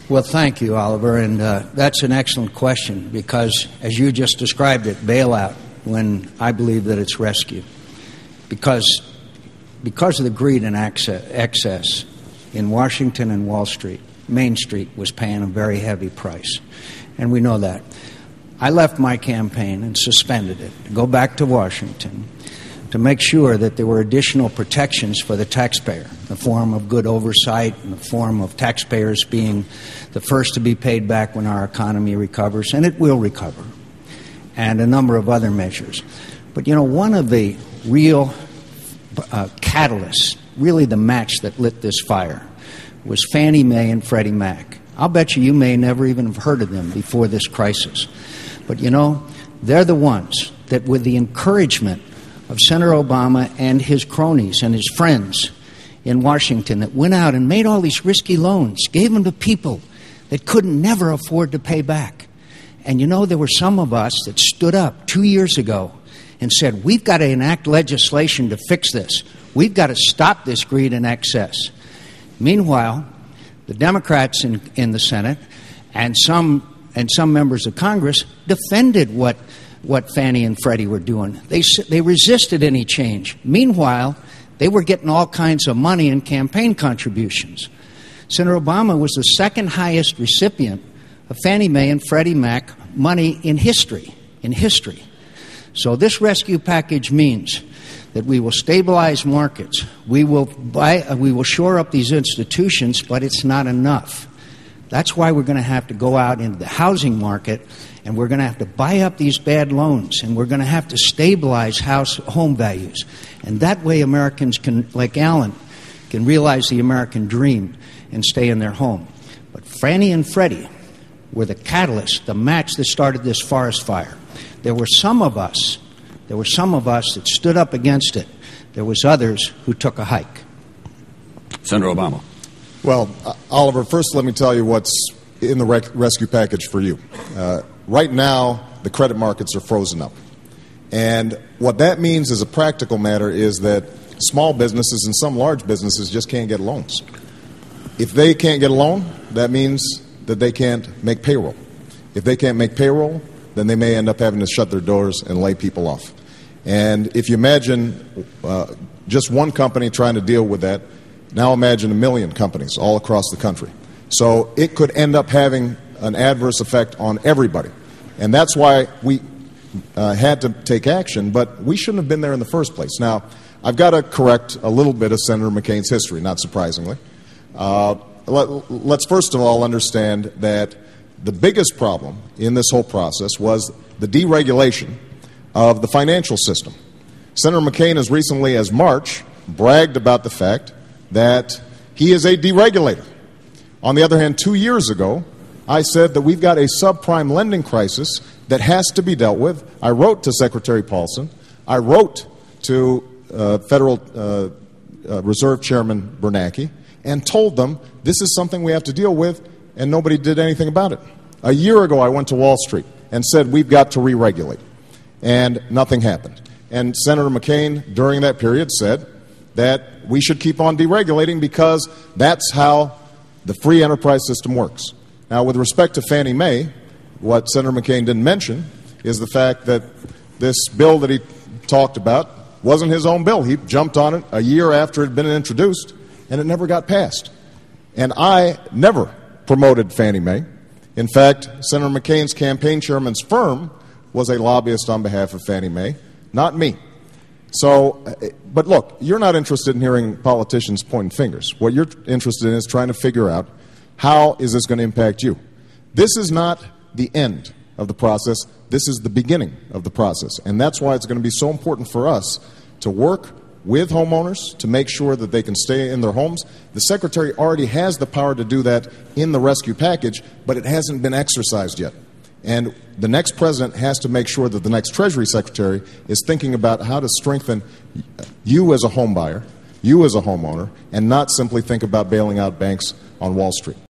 Well, thank you, Oliver, and that's an excellent question because, as you just described it, bailout, when I believe that it's rescue. Because of the greed and excess in Washington and Wall Street, Main Street was paying a very heavy price, and we know that. I left my campaign and suspended it to go back to Washington to make sure that there were additional protections for the taxpayer, in the form of good oversight, in the form of taxpayers being the first to be paid back when our economy recovers, and it will recover, and a number of other measures. But, one of the real catalysts, really the match that lit this fire, was Fannie Mae and Freddie Mac. I'll bet you may never even have heard of them before this crisis. But, they're the ones that, with the encouragement of Senator Obama and his cronies and his friends in Washington, that went out and made all these risky loans, gave them to people that couldn't never afford to pay back. And there were some of us that stood up 2 years ago and said, we've got to enact legislation to fix this. We've got to stop this greed and excess. Meanwhile, the Democrats in the Senate and some members of Congress defended what Fannie and Freddie were doing. They resisted any change. Meanwhile, they were getting all kinds of money in campaign contributions. Senator Obama was the second highest recipient of Fannie Mae and Freddie Mac money in history. So this rescue package means that we will stabilize markets. We will shore up these institutions, but it's not enough. That's why we're going to have to go out into the housing market, and we're going to have to buy up these bad loans, and we're going to have to stabilize home values. And that way Americans can, like Alan, can realize the American dream and stay in their home. But Fannie and Freddie were the catalyst, the match that started this forest fire. There were some of us that stood up against it. There was others who took a hike. Senator Obama. Well, Oliver, first let me tell you what's in the rescue package for you. Right now, the credit markets are frozen up. And what that means as a practical matter is that small businesses and some large businesses just can't get loans. If they can't get a loan, that means that they can't make payroll. If they can't make payroll, then they may end up having to shut their doors and lay people off. And if you imagine just one company trying to deal with that, now imagine 1 million companies all across the country. So it could end up having an adverse effect on everybody. And that's why we had to take action, but we shouldn't have been there in the first place. Now, I've got to correct a little bit of Senator McCain's history, not surprisingly. Let's first of all understand that the biggest problem in this whole process was the deregulation of the financial system. Senator McCain, as recently as March, bragged about the fact that he is a deregulator. On the other hand, 2 years ago, I said that we've got a subprime lending crisis that has to be dealt with. I wrote to Secretary Paulson. I wrote to Federal Reserve Chairman Bernanke and told them this is something we have to deal with, and nobody did anything about it. A year ago, I went to Wall Street and said we've got to re-regulate, and nothing happened. And Senator McCain, during that period, said that we should keep on deregulating because that's how the free enterprise system works. Now, with respect to Fannie Mae, what Senator McCain didn't mention is the fact that this bill that he talked about wasn't his own bill. He jumped on it a year after it had been introduced, and it never got passed. And I never promoted Fannie Mae. In fact, Senator McCain's campaign chairman's firm was a lobbyist on behalf of Fannie Mae, not me. So, but look, you're not interested in hearing politicians pointing fingers. What you're interested in is trying to figure out how is this going to impact you. This is not the end of the process. This is the beginning of the process. And that's why it's going to be so important for us to work with homeowners to make sure that they can stay in their homes. The Secretary already has the power to do that in the rescue package, but it hasn't been exercised yet. And the next president has to make sure that the next Treasury Secretary is thinking about how to strengthen you as a home buyer, you as a homeowner, and not simply think about bailing out banks on Wall Street.